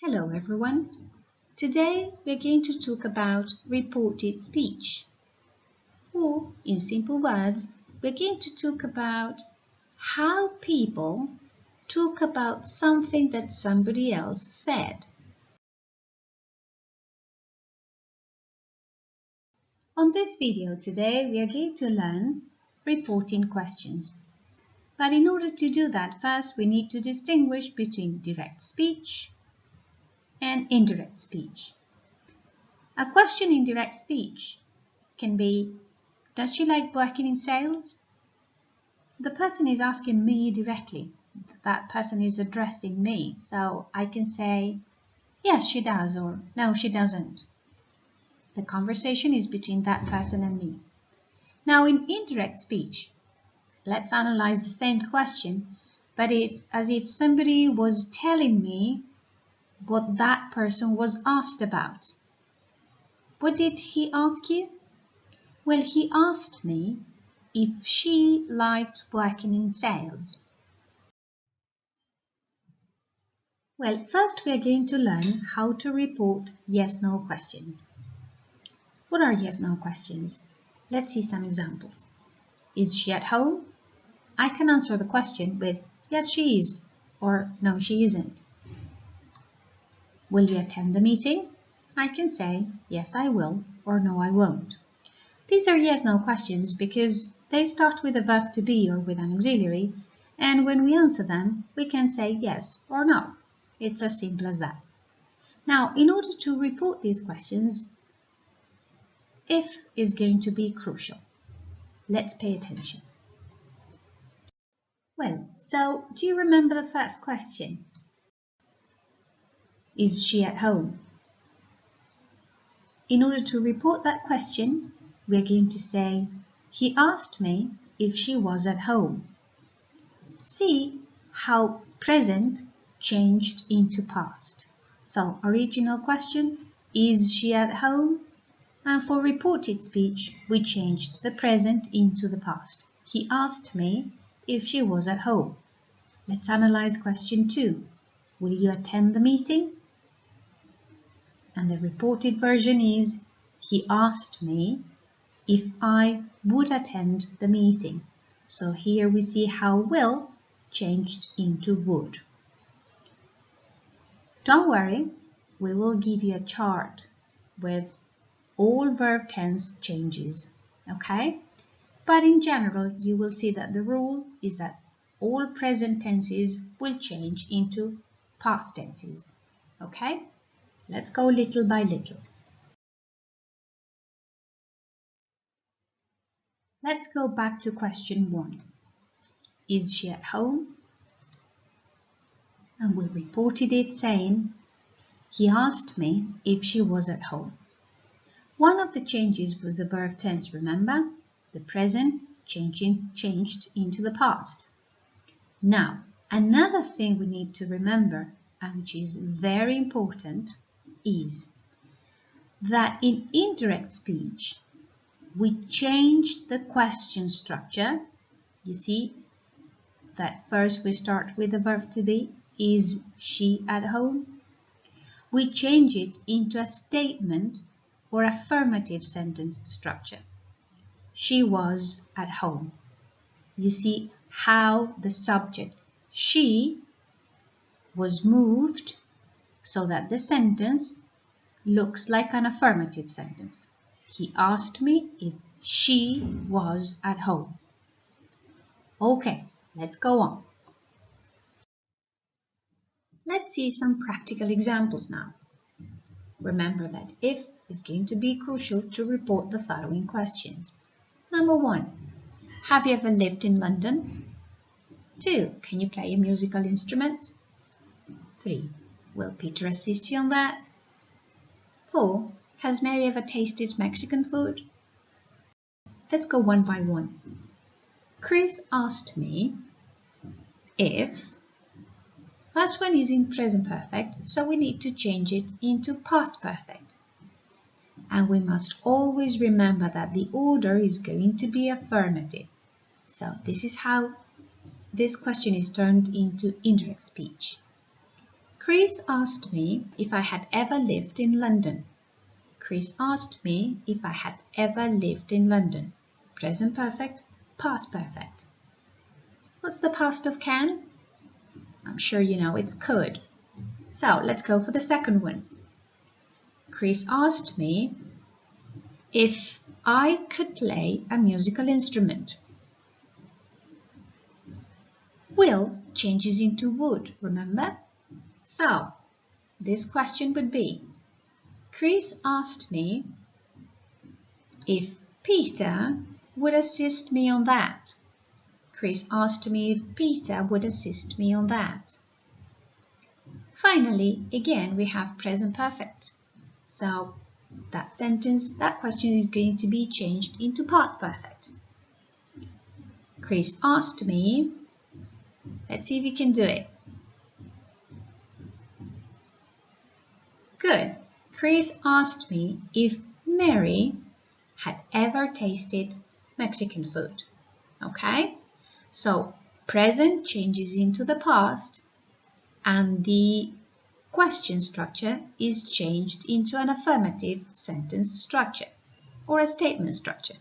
Hello everyone. Today we're going to talk about reported speech. Or, in simple words, we're going to talk about how people talk about something that somebody else said. On this video today we are going to learn reporting questions. But in order to do that, first we need to distinguish between direct speech and indirect speech. A question in direct speech can be, does she like working in sales? The person is asking me directly. That person is addressing me. So I can say, yes, she does, or no, she doesn't. The conversation is between that person and me. Now in indirect speech, let's analyze the same question, but as if somebody was telling me what that person was asked about. What did he ask you? Well, he asked me if she liked working in sales. Well, first we are going to learn how to report yes-no questions. What are yes-no questions? Let's see some examples. Is she at home? I can answer the question with yes, she is, or no, she isn't. Will you attend the meeting? I can say yes, I will, or no, I won't. These are yes-no questions because they start with a verb to be or with an auxiliary, and when we answer them, we can say yes or no. It's as simple as that. Now, in order to report these questions, if is going to be crucial. Let's pay attention. Well, so do you remember the first question? Is she at home? In order to report that question, we're going to say, he asked me if she was at home. See how present changed into past. So, original question, is she at home? And for reported speech, we changed the present into the past. He asked me if she was at home. Let's analyze question 2. Will you attend the meeting? And the reported version is, he asked me if I would attend the meeting. So here we see how will changed into would. Don't worry, we will give you a chart with all verb tense changes, okay? But in general, you will see that the rule is that all present tenses will change into past tenses, okay? Let's go little by little. Let's go back to question 1. Is she at home? And we reported it saying, he asked me if she was at home. One of the changes was the verb tense, remember? The present changed into the past. Now, another thing we need to remember, and which is very important, is that in indirect speech, we changed the question structure. You see that first we start with the verb to be, is she at home? We change it into a statement or affirmative sentence structure. She was at home. You see how the subject, she, was moved so that the sentence looks like an affirmative sentence. He asked me if she was at home. Okay, let's go on. Let's see some practical examples now. Remember that if is going to be crucial to report the following questions. Number 1, have you ever lived in London? 2, can you play a musical instrument? 3, will Peter assist you on that? 4, has Mary ever tasted Mexican food? Let's go one by one. Chris asked me if. First one is in present perfect, so we need to change it into past perfect. And we must always remember that the order is going to be affirmative. So this is how this question is turned into indirect speech. Chris asked me if I had ever lived in London. Chris asked me if I had ever lived in London. Present perfect, past perfect. What's the past of can? I'm sure you know it's could. So let's go for the second one. Chris asked me if I could play a musical instrument. Will changes into would, remember? So this question would be, Chris asked me if Peter would assist me on that. Chris asked me if Peter would assist me on that. Finally, again, we have present perfect. So that question is going to be changed into past perfect. Chris asked me, let's see if we can do it. Good. Chris asked me if Mary had ever tasted Mexican food. Okay? So present changes into the past and the question structure is changed into an affirmative sentence structure or a statement structure.